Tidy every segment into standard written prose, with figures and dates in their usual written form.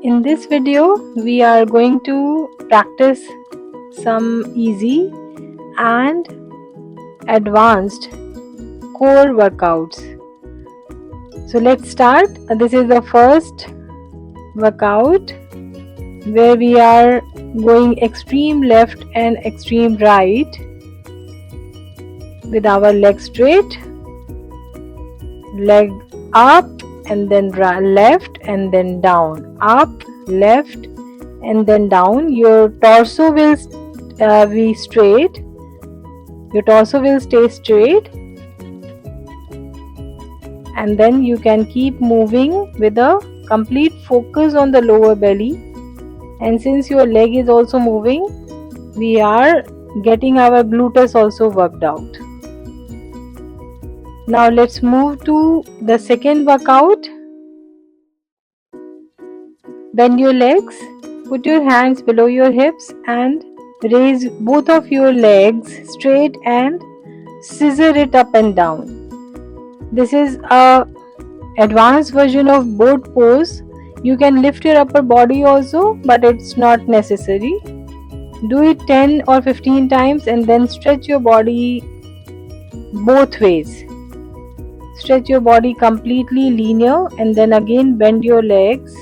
In this video, we are going to practice some easy and advanced core workouts. So let's start. This is the first workout where we are going extreme left and extreme right with our leg straight, leg up and then left and then down, up, left and then down. Your torso will be straight. Your torso will stay straight, and then you can keep moving with a complete focus on the lower belly. And since your leg is also moving, we are getting our gluteus also worked out. Now let's move to the second workout. Bend your legs, put your hands below your hips and raise both of your legs straight and scissor it up and down. This is a advanced version of boat pose. You can lift your upper body also, but it's not necessary. Do it 10 or 15 times and then stretch your body both ways. Stretch your body completely linear and then again bend your legs.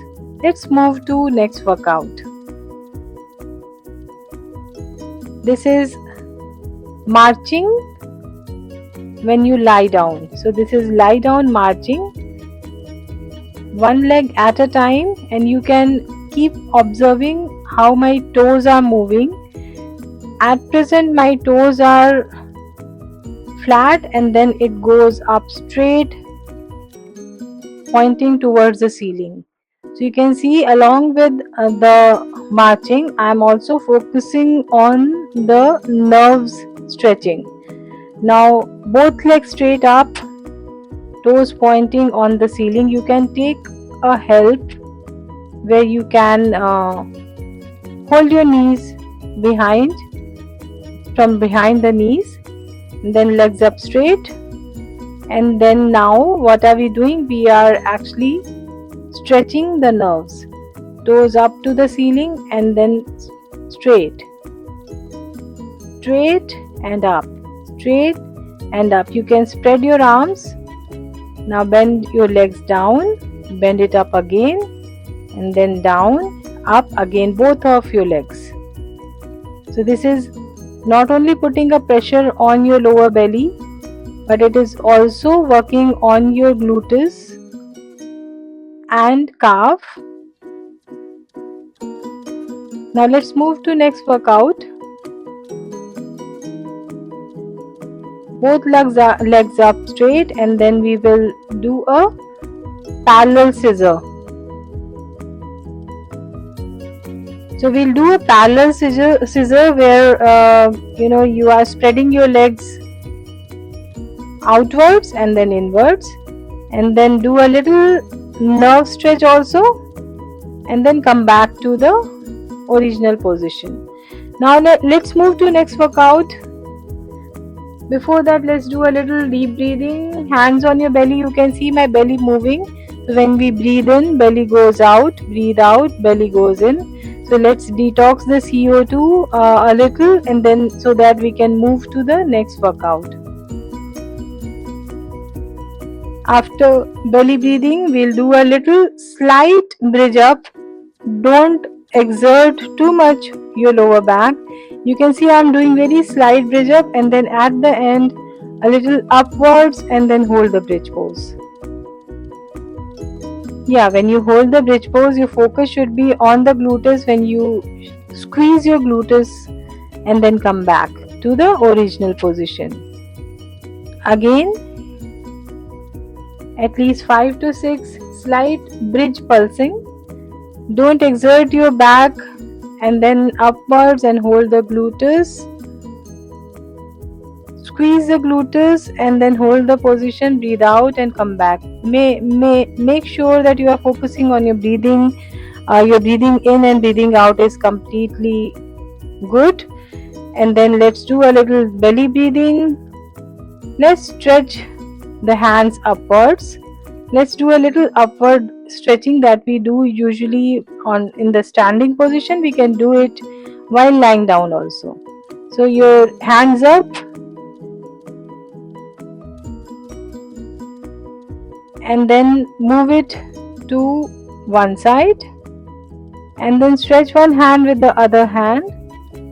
Let's move to next workout. This is marching when you lie down. So this is lie down marching, one leg at a time, and you can keep observing how my toes are moving. At present my toes are flat and then it goes up straight, pointing towards the ceiling. So you can see along with the marching, I am also focusing on the nerves stretching. Now both legs straight up, toes pointing on the ceiling. You can take a help where you can hold your knees behind, from behind the knees, and then legs up straight. And then now what are we doing? We are actually stretching the nerves. Toes up to the ceiling and then straight, straight and up, straight and up. You can spread your arms. Now bend your legs down, bend it up again and then down, up again, both of your legs. So this is not only putting a pressure on your lower belly, but it is also working on your gluteus and calf. Now let's move to next workout. Both legs up straight, and then we will do a parallel scissor. So we'll do a parallel scissor where you are spreading your legs outwards and then inwards, and then do a little nerve stretch also, and then come back to the original position. Now let's move to next workout. Before that, let's do a little deep breathing. Hands on your belly. You can see my belly moving. So when we breathe in, belly goes out, breathe out, belly goes in. So let's detox the CO2 a little, and then so that we can move to the next workout. After belly breathing, we'll do a little slight bridge up. Don't exert too much your lower back. You can see I'm doing very slight bridge up, and then at the end a little upwards, and then hold the bridge pose. Yeah, when you hold the bridge pose, your focus should be on the gluteus. When you squeeze your gluteus and then come back to the original position. Again, at least 5 to 6 slight bridge pulsing. Don't exert your back, and then upwards and hold the gluteus. Squeeze the gluteus and then hold the position, breathe out and come back. Make sure that you are focusing on your breathing. Your breathing in and breathing out is completely good. And then let's do a little belly breathing. Let's stretch the hands upwards Let's do a little upward stretching that we do usually on in the standing position. We can do it while lying down also. So your hands up and then move it to one side and then stretch one hand with the other hand,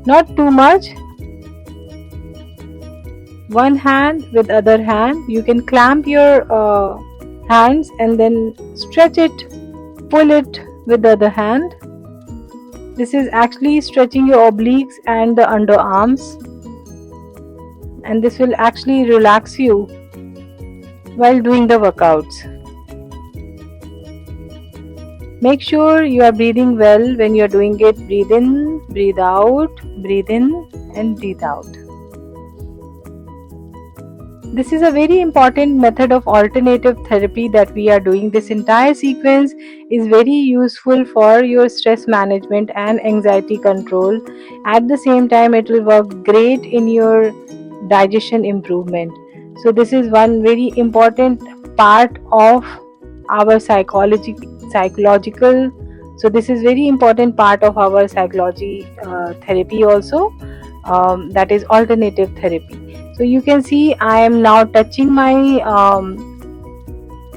not too much. One hand with other hand, you can clamp your hands and then stretch it, pull it with the other hand. This is actually stretching your obliques and the underarms, and this will actually relax you while doing the workouts. Make sure you are breathing well when you are doing it. Breathe in, breathe out, breathe in and breathe out. This is a very important method of alternative therapy that we are doing. This entire sequence is very useful for your stress management and anxiety control. At the same time, it will work great in your digestion improvement. So this is one very important part of our psychological. So this is very important part of our psychology therapy also. That is alternative therapy. So you can see I am now touching my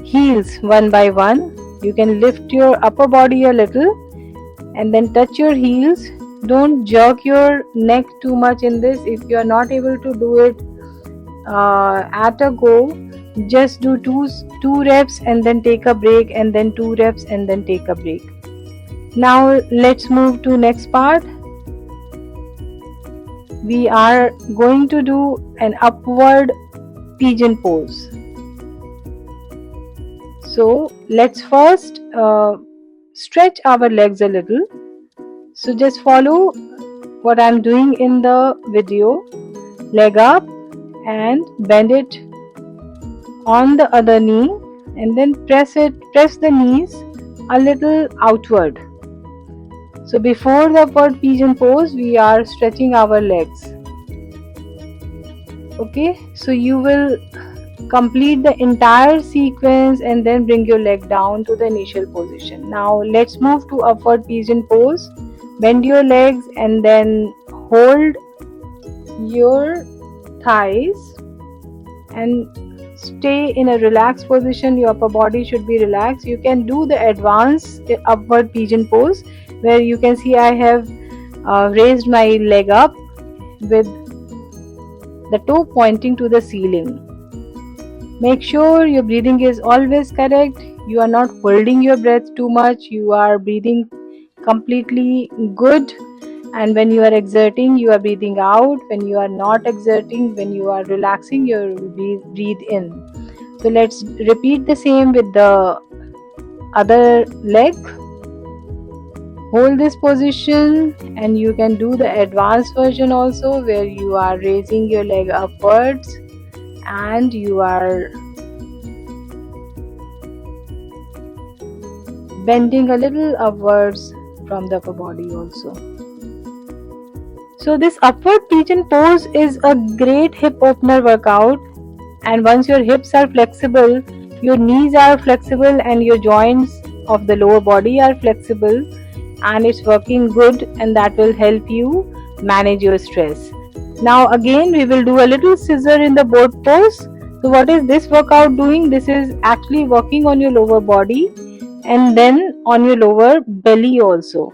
heels one by one. You can lift your upper body a little and then touch your heels. Don't jerk your neck too much in this. If you are not able to do it at a go, just do two reps and then take a break, and then 2 reps and then take a break. Now let's move to next part. We are going to do an upward pigeon pose. So let's first stretch our legs a little. So just follow what I'm doing in the video. Leg up and bend it on the other knee and then press the knees a little outward. So before the upward pigeon pose, we are stretching our legs. Okay, so you will complete the entire sequence and then bring your leg down to the initial position. Now let's move to upward pigeon pose. Bend your legs and then hold your thighs and stay in a relaxed position. Your upper body should be relaxed. You can do the advanced upward pigeon pose, where you can see I have raised my leg up with the toe pointing to the ceiling. Make sure your breathing is always correct. You are not holding your breath too much. You are breathing completely good, and when you are exerting, you are breathing out. When you are not exerting, when you are relaxing, you breathe in. So let's repeat the same with the other leg. Hold this position, and you can do the advanced version also, where you are raising your leg upwards and you are bending a little upwards from the upper body also. So this upward pigeon pose is a great hip opener workout, and once your hips are flexible, your knees are flexible and your joints of the lower body are flexible, and it's working good, and that will help you manage your stress. Now again we will do a little scissor in the boat pose. So what is this workout doing? This is actually working on your lower body and then on your lower belly also.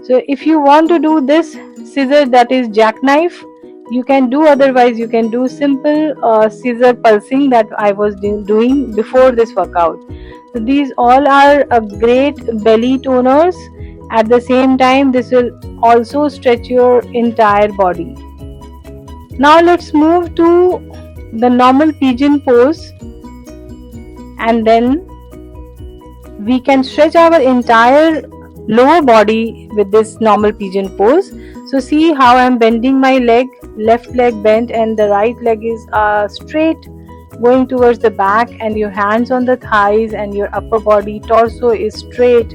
So if you want to do this scissor, that is jackknife, you can do. Otherwise you can do simple scissor pulsing that I was doing before this workout. So these all are a great belly toners. At the same time, this will also stretch your entire body. Now let's move to the normal pigeon pose, and then we can stretch our entire lower body with this normal pigeon pose. So see how I'm bending my leg, left leg bent and the right leg is straight going towards the back, and your hands on the thighs and your upper body torso is straight,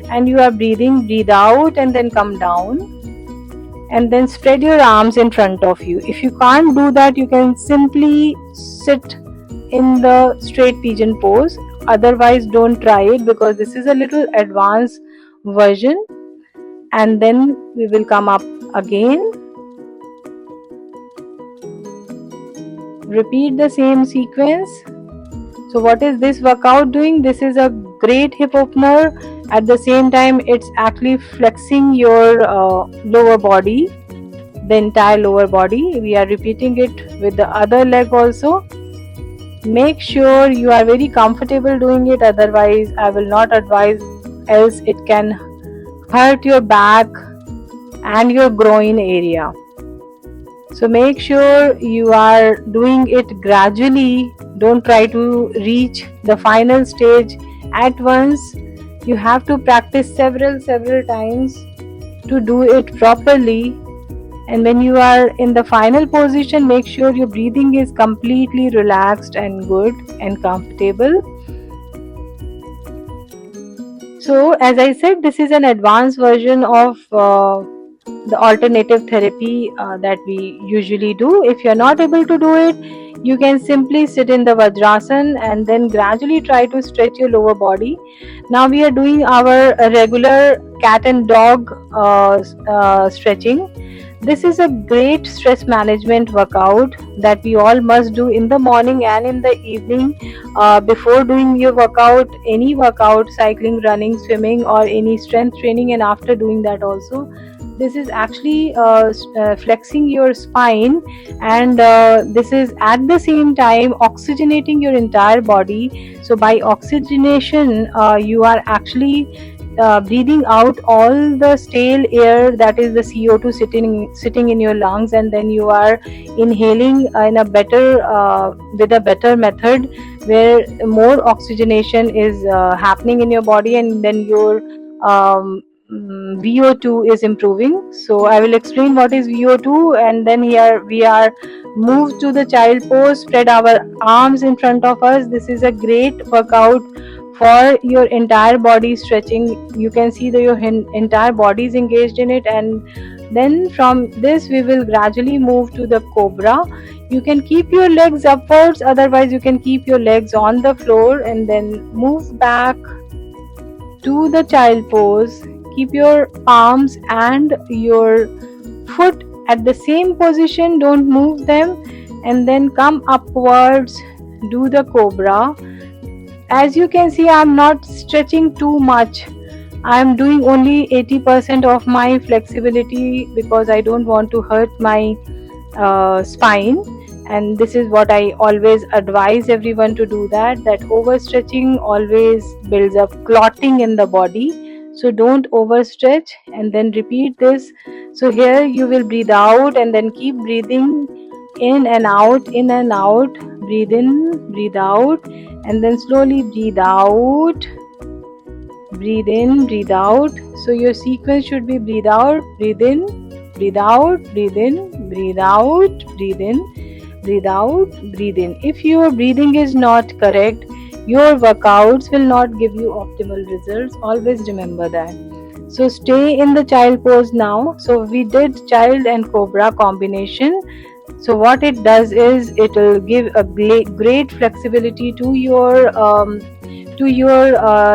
and you are breathing. Breathe out and then come down, and then spread your arms in front of you. If you can't do that, you can simply sit in the straight pigeon pose otherwise don't try it, because this is a little advanced version. And then we will come up again, repeat the same sequence. So what is this workout doing? This is a great hip opener. At the same time, it's actually flexing your lower body, the entire lower body. We are repeating it with the other leg also. Make sure you are very comfortable doing it, otherwise I will not advise, else it can hurt your back and your groin area. So make sure you are doing it gradually. Don't try to reach the final stage at once. You have to practice several times to do it properly. And when you are in the final position, make sure your breathing is completely relaxed and good and comfortable. So as I said, this is an advanced version of the alternative therapy that we usually do. If you're not able to do it, you can simply sit in the Vajrasan and then gradually try to stretch your lower body. Now we are doing our regular cat and dog stretching. This is a great stress management workout that we all must do in the morning and in the evening. Before doing your workout, any workout, cycling, running, swimming, or any strength training, and after doing that also, this is actually flexing your spine, and this is at the same time oxygenating your entire body. So by oxygenation, you are actually breathing out all the stale air, that is the CO2 sitting in your lungs, and then you are inhaling in a better with a better method, where more oxygenation is happening in your body, and then your VO2 is improving. So I will explain what is VO2, and then here we are moved to the child pose, spread our arms in front of us. This is a great workout for your entire body stretching. You can see that your entire body is engaged in it. And then from this we will gradually move to the cobra. You can keep your legs upwards, otherwise you can keep your legs on the floor, and then move back to the child pose. Keep your palms and your foot at the same position, don't move them, and then come upwards, do the cobra. As you can see, I'm not stretching too much. I'm doing only 80% of my flexibility, because I don't want to hurt my spine. And this is what I always advise everyone to do, that overstretching always builds up clotting in the body. So don't overstretch, and then repeat this. So here you will breathe out, and then keep breathing in and out, breathe in, breathe out, and then slowly breathe out, breathe in, breathe out. So your sequence should be breathe out, breathe in, breathe out, breathe in, breathe out, breathe in, breathe out, breathe in. If your breathing is not correct, your workouts will not give you optimal results. Always remember that. So stay in the child pose now. So we did child and cobra combination. So what it does is it will give a great flexibility to your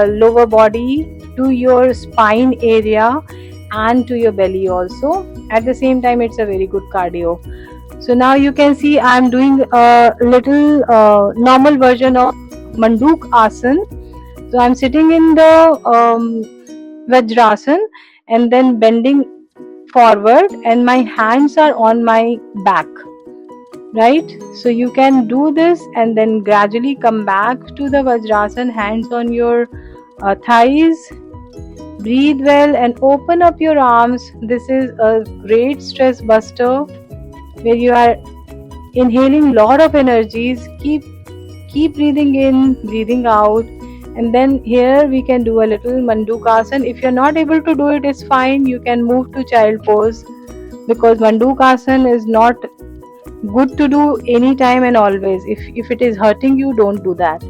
lower body, to your spine area, and to your belly also. At the same time, it's a very good cardio. So now you can see I'm doing a little normal version of Manduk Asan. So I'm sitting in the Vajrasan and then bending forward, and my hands are on my back, right? So you can do this and then gradually come back to the Vajrasan, hands on your thighs. Breathe well and open up your arms. This is a great stress buster where you are inhaling lot of energies. Keep breathing in, breathing out. And then here we can do a little Mandukasana. If you're not able to do it, it's fine. You can move to child pose, because Mandukasana is not good to do anytime and always. If it is hurting you, don't do that.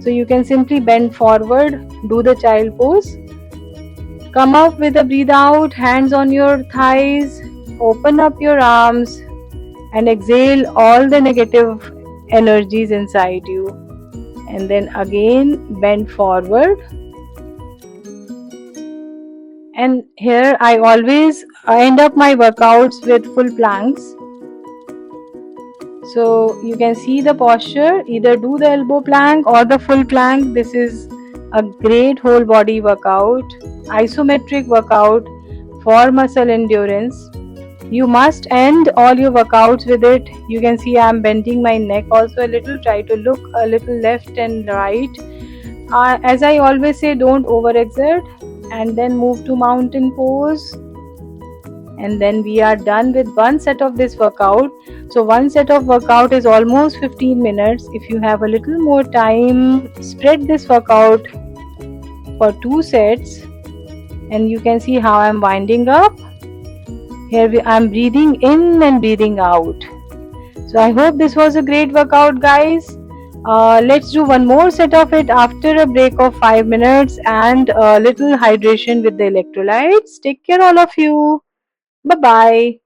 So you can simply bend forward, do the child pose. Come up with a breathe out, hands on your thighs, open up your arms, and exhale all the negative energies inside you. and then again bend forward. And here I always end up my workouts with full planks. So you can see the posture, either do the elbow plank or the full plank. This is a great whole body workout, isometric workout for muscle endurance. You must end all your workouts with it. You can see I'm bending my neck also a little, try to look a little left and right. As I always say, don't overexert, and then move to mountain pose. And then we are done with one set of this workout. So one set of workout is almost 15 minutes. If you have a little more time, spread this workout for 2 sets, and you can see how I'm winding up. Here I'm breathing in and breathing out. So I hope this was a great workout, guys. Let's do one more set of it after a break of 5 minutes and a little hydration with the electrolytes. Take care, all of you. Bye bye.